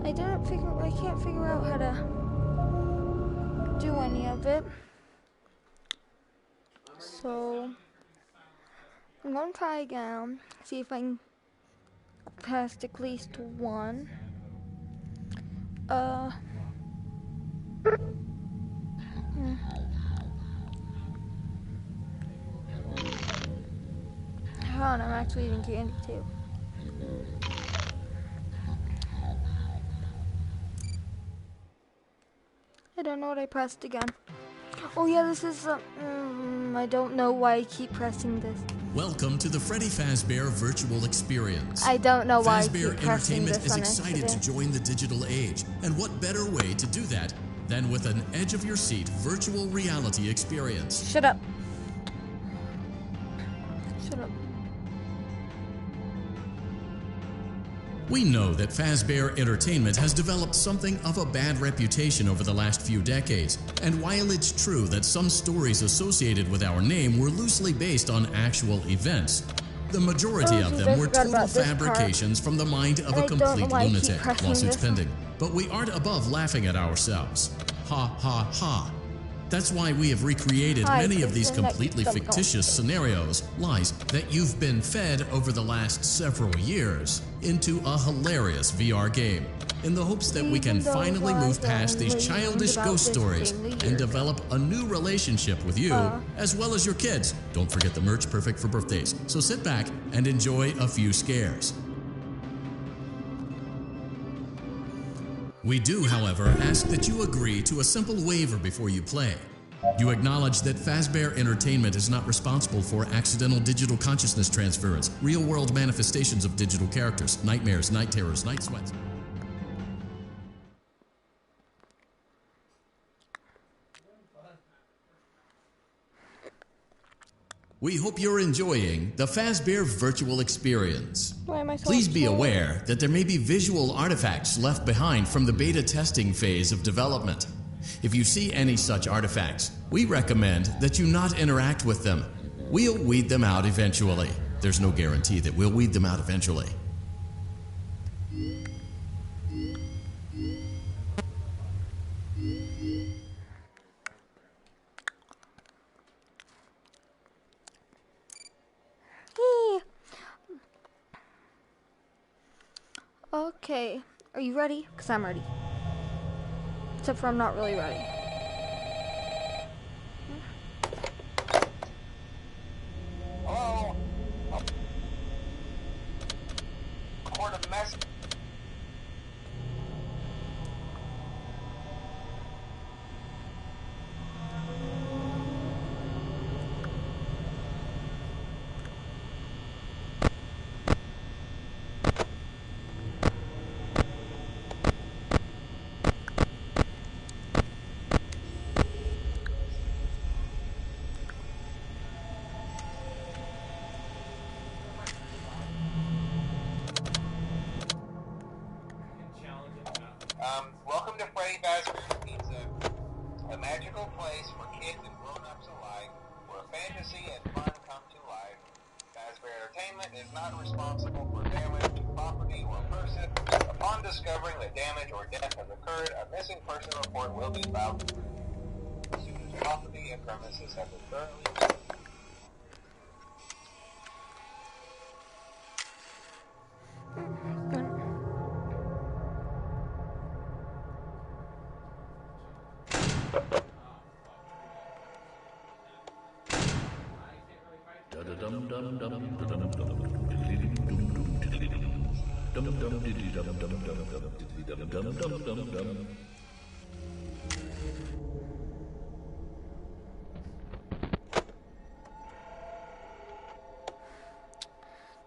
I can't figure out how to do any of it. So I'm gonna try again, see if I can pass at least one. Hold on, I'm actually eating candy too. I don't know what I pressed again. Oh yeah, this is, I don't know why I keep pressing this. Welcome to the Freddy Fazbear Virtual Experience. I don't know why I keep Fazbear pressing Entertainment this is on excited to join the digital age. And what better way to do that than with an edge-of-your-seat virtual reality experience? Shut up. Shut up. We know that Fazbear Entertainment has developed something of a bad reputation over the last few decades. And while it's true that some stories associated with our name were loosely based on actual events, the majority of them were total fabrications from the mind of a complete lunatic. Lawsuits pending. But we aren't above laughing at ourselves. Ha ha ha. That's why we have recreated many of these completely fictitious scenarios, lies that you've been fed over the last several years, into a hilarious VR game, in the hopes that we can finally move past these childish ghost stories and develop a new relationship with you, as well as your kids. Don't forget the merch, perfect for birthdays. So sit back and enjoy a few scares. We do, however, ask that you agree to a simple waiver before you play. You acknowledge that Fazbear Entertainment is not responsible for accidental digital consciousness transference, real-world manifestations of digital characters, nightmares, night terrors, night sweats. We hope you're enjoying the Fazbear Virtual Experience. Please be aware that there may be visual artifacts left behind from the beta testing phase of development. If you see any such artifacts, we recommend that you not interact with them. We'll weed them out eventually. There's no guarantee that we'll weed them out eventually. Okay, are you ready? Because I'm ready. Except for I'm not really ready. Hello? Record a message. Welcome to Freddy Fazbear's Pizza, a magical place for kids and grown-ups alike, where fantasy and fun come to life. Fazbear Entertainment is not responsible for damage to property or person. Upon discovering that damage or death has occurred, a missing person report will be filed. As soon as property and premises have been thoroughly...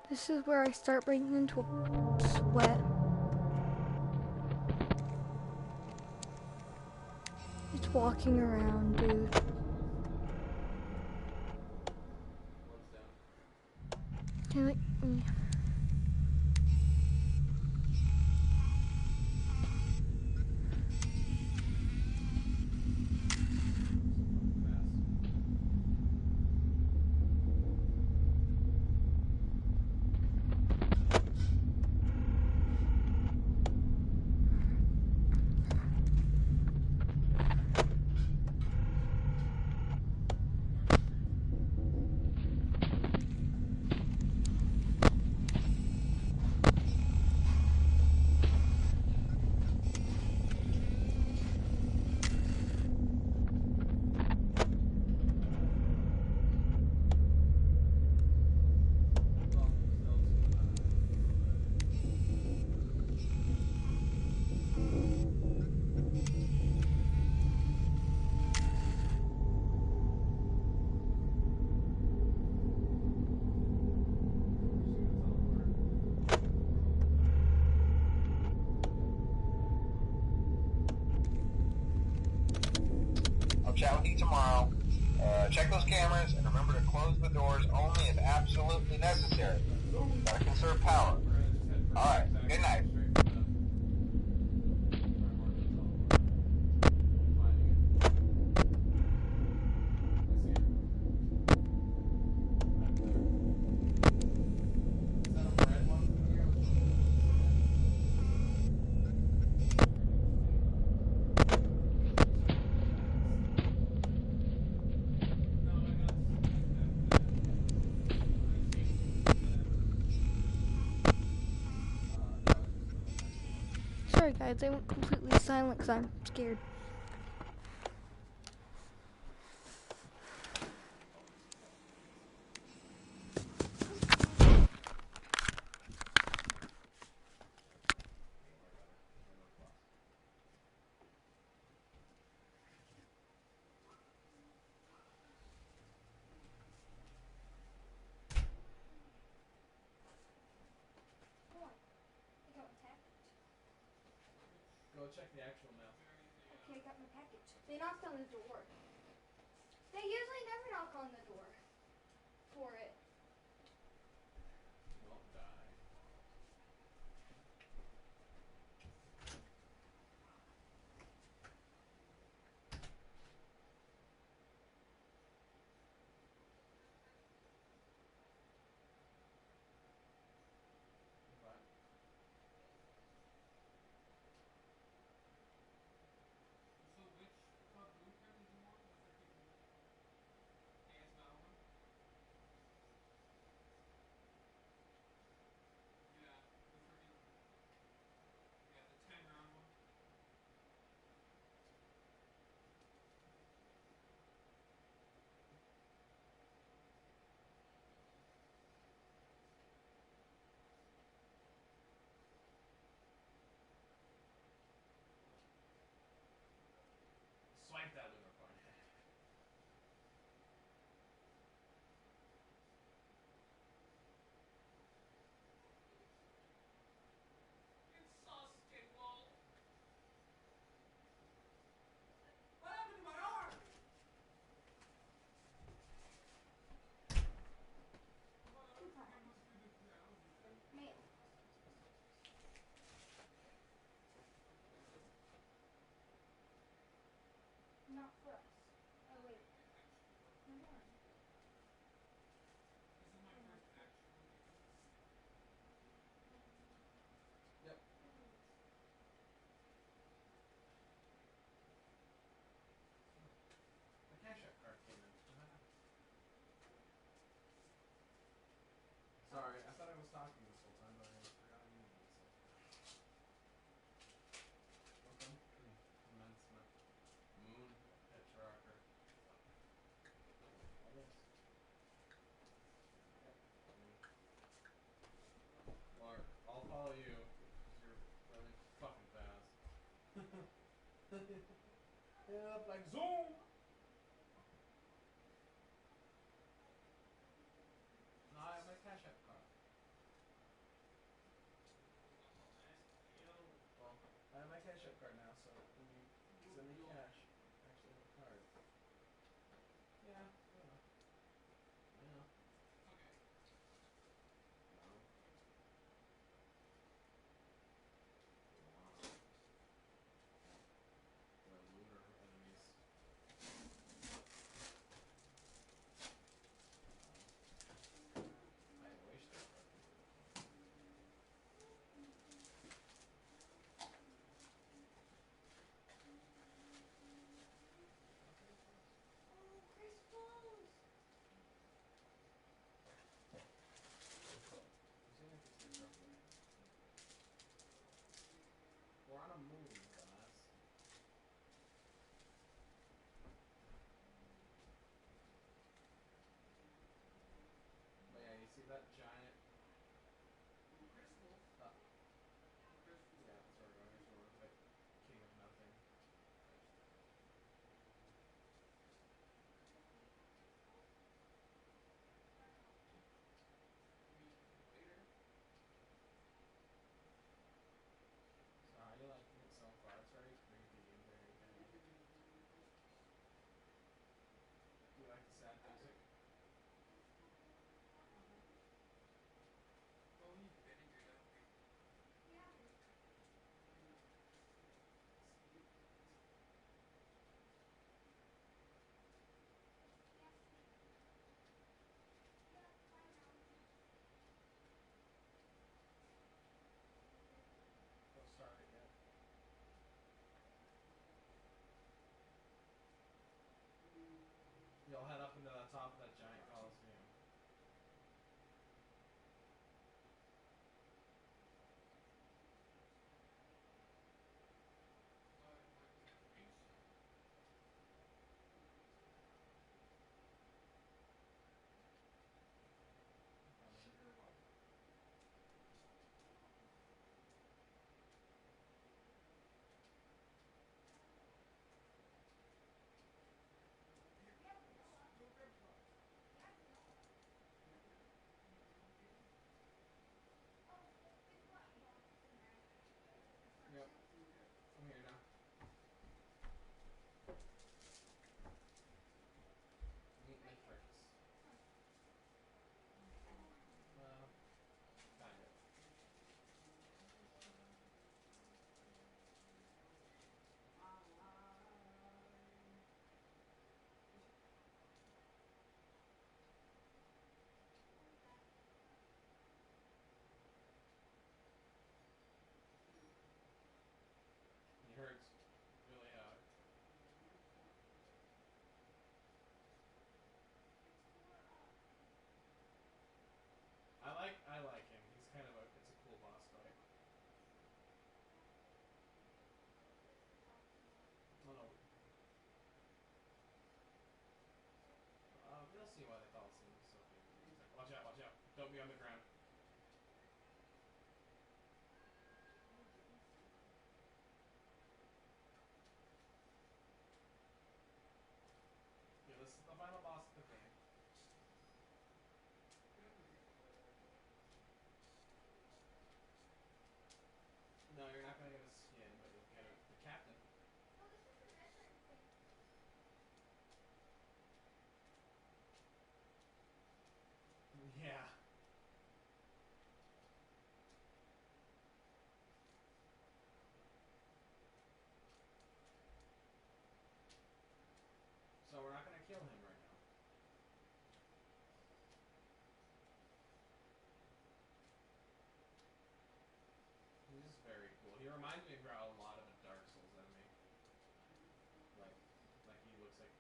This is where I start breaking into a sweat. It's walking around, dude. Check those cameras and remember to close the doors only if absolutely necessary. Gotta conserve power. Alright, good night. Sorry guys, I went completely silent because I'm scared. Go check the actual mail. Okay, I got my package. They knocked on the door. They usually never knock on the door for it. You won't die. What? So which blueprint did you want? Was it the ASL one? Yeah, the freaking the 10 round one. Swipe that liver part. It's sauce kickball. What happened to my arm? Well, it must be the allergy thing. Mail. Not for us. Oh wait. Actually work. No more. This is my first actual game. Yep. My Cash App card came in. What happened? Sorry, I thought I was talking this whole time, but I forgot I muted myself. Welcome. Commencement. Moon. Pet tracker. All this. Yep. Me. Lark. I'll follow you because you're really fucking fast. Yep, like zoom. No, I have my Cash App card. Well, I have my Cash App card now, so when you send me cash, I actually have a card. Yeah, I know. I know. Okay. No. Wow. The lunar enemies. I wish they fucking would. here now. Meet my friends. Well, kind of. He hurts really hard. I like him. He's kind of it's a cool boss fight. Oh no. We'll see why they call it so big. Watch out, watch out. Don't be on the ground. Okay, this is the final boss of the game. No, you're not gonna get a skin, but you'll get the captain. Yeah. So we're not gonna kill him right now. He's just very cool. He reminds me of a lot of a Dark Souls enemy. Like he looks like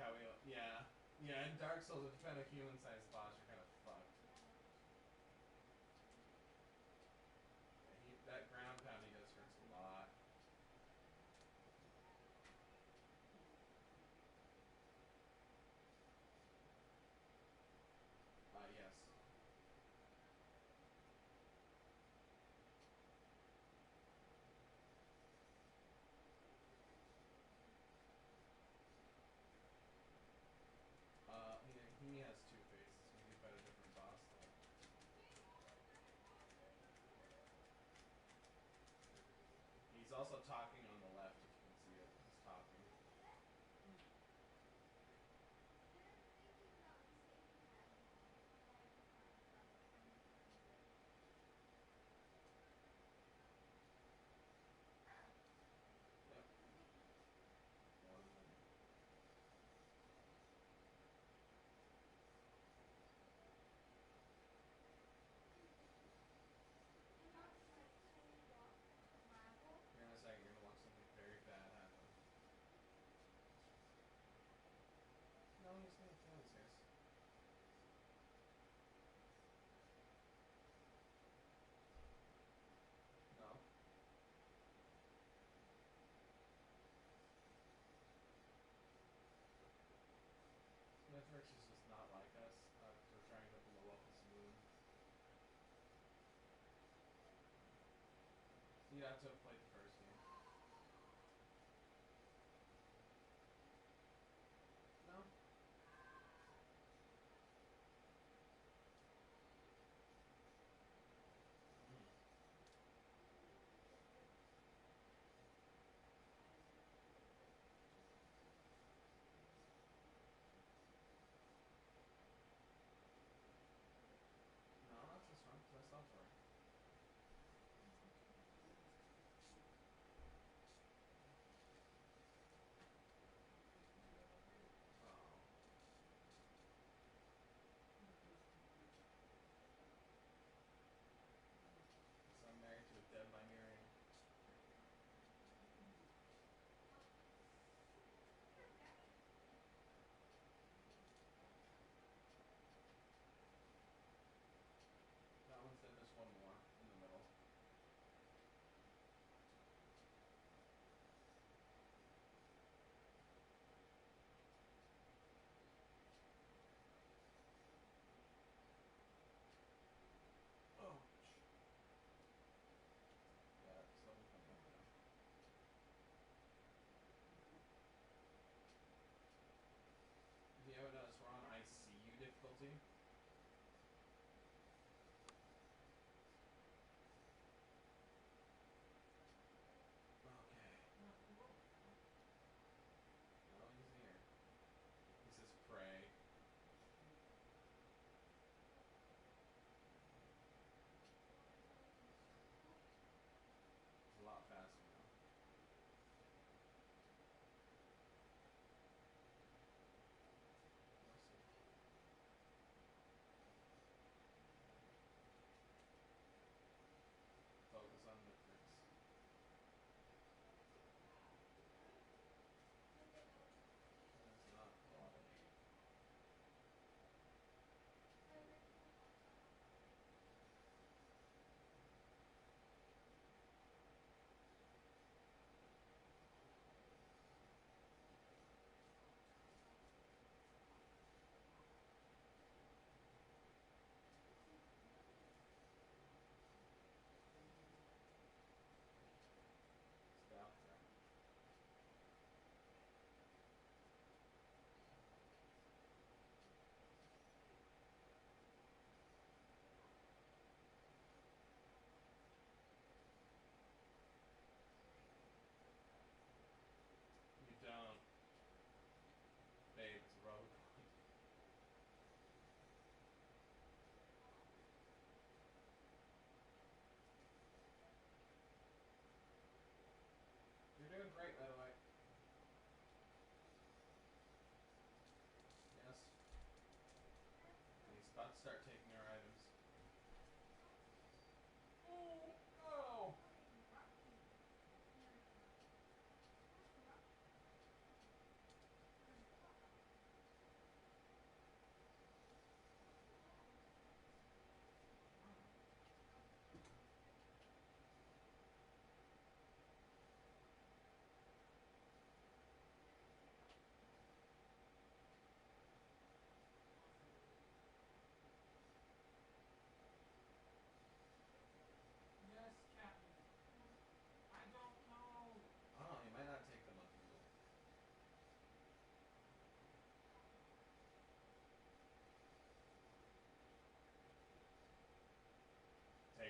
how he, yeah. Yeah, in Dark Souls, if you find a human-sized boss, you're kind of fucked. That ground pound he does hurts a lot. Yes. He has two faces. We can fight a different boss though. He's also talking on the left, if you can see it. He's talking. Yep. Here in a second, you're gonna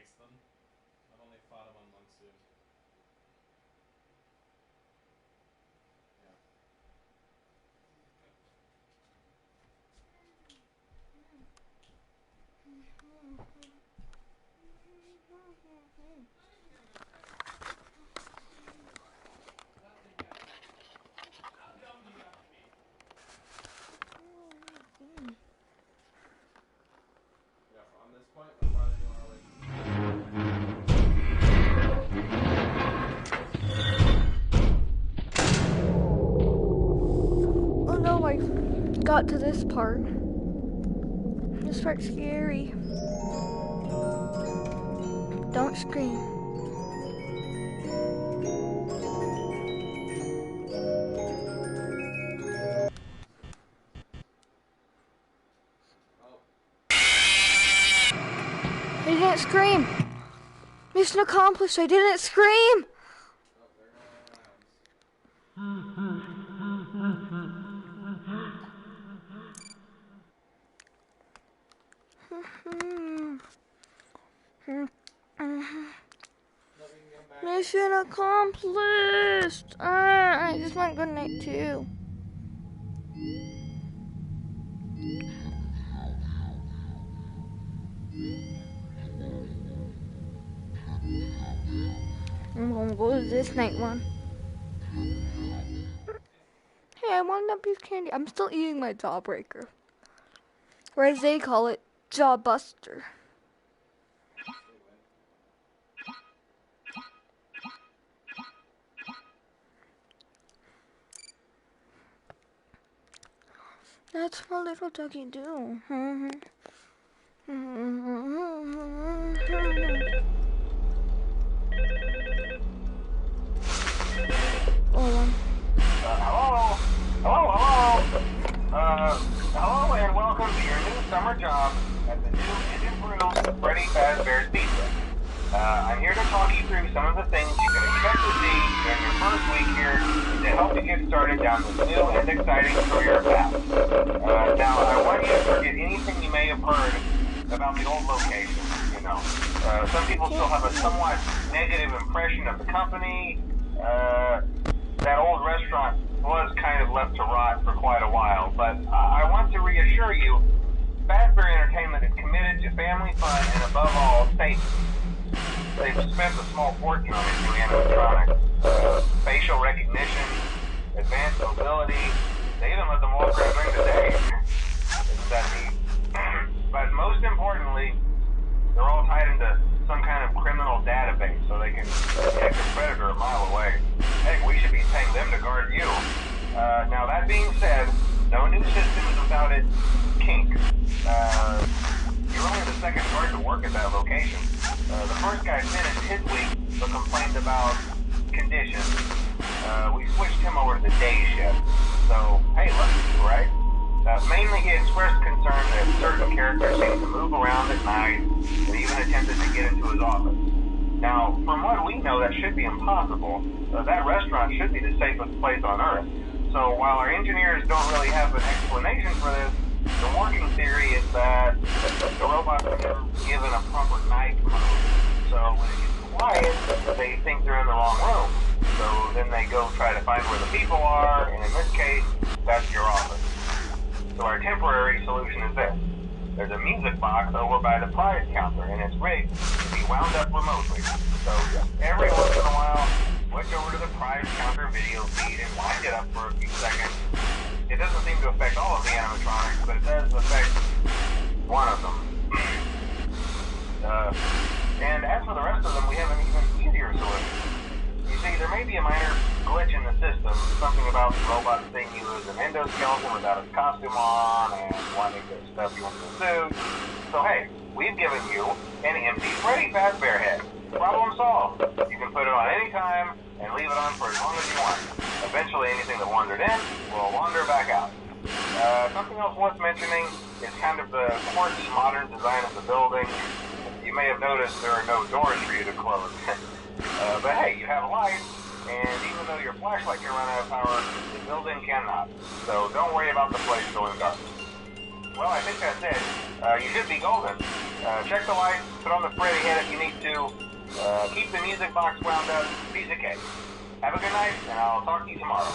face them. I've only fought him on Monsoon. Yeah. How dumb do you have to be? Yeah, from this point, the farther you are away Oh no, I got to this part. This part's scary. Don't scream. I didn't scream. Mission accomplished. I didn't scream. Mission accomplished. I just went good night too. I'm gonna go to this night one. Hey, I wanted that piece of candy. I'm still eating my jawbreaker. Or as they call it, jawbuster. That's what little doggy do. Hello and welcome to your new summer job at the new and improved Freddy Fazbear's Pizza. I'm here to talk you through some of the things you can expect to see during your first week here to help you get started down this new and exciting career path. Now, I want you to forget anything you may have heard about the old location. You know, some people still have a somewhat negative impression of the company. That old restaurant was kind of left to rot for quite a while, but I want to reassure you, Fazbear Entertainment is committed to family fun and above all, safety. They've spent a small fortune on these new animatronics, facial recognition, advanced mobility. They even let them walk around during the day. Isn't that neat? But most importantly, they're all tied into some kind of criminal database so they can detect a predator a mile away. Heck, we should be paying them to guard you. Now that being said, no new system is without its kinks. You're only the second guard to work at that location. The first guy finished his week but complained about conditions. We switched him over to the day shift. So, hey, lucky you, right? Mainly he expressed concern that certain characters seem to move around at night and even attempted to get into his office. Now, from what we know, that should be impossible. That restaurant should be the safest place on Earth. So while our engineers don't really have an explanation for this, the working theory is that the robots are never given a proper night mode. So when it gets quiet, they think they're in the wrong room. So then they go try to find where the people are, and in this case, that's your office. So our temporary solution is this. There's a music box over by the prize counter, and it's rigged to be wound up remotely. So just every once in a while, switch over to the prize counter video feed and wind it up for a few seconds. It doesn't seem to affect all of the animatronics, but it does affect one of them. And as for the rest of them, we have an even easier solution. You see, there may be a minor glitch in the system, something about the robot seeing you as an endoskeleton without its costume on, and wanting to stuff you into a suit. So hey, we've given you an empty Freddy Fazbear head. Problem solved. You can put it on any time, and leave it on for as long as you want. Eventually anything that wandered in will wander back out. Something else worth mentioning is kind of the quirky modern design of the building. You may have noticed there are no doors for you to close. But hey, you have a light, and even though your flashlight can run out of power, the building cannot. So don't worry about the place going dark. Well, I think that's it. You should be golden. Check the lights, put on the Freddy head if you need to keep the music box wound up. Piece of cake. Have a good night, and I'll talk to you tomorrow.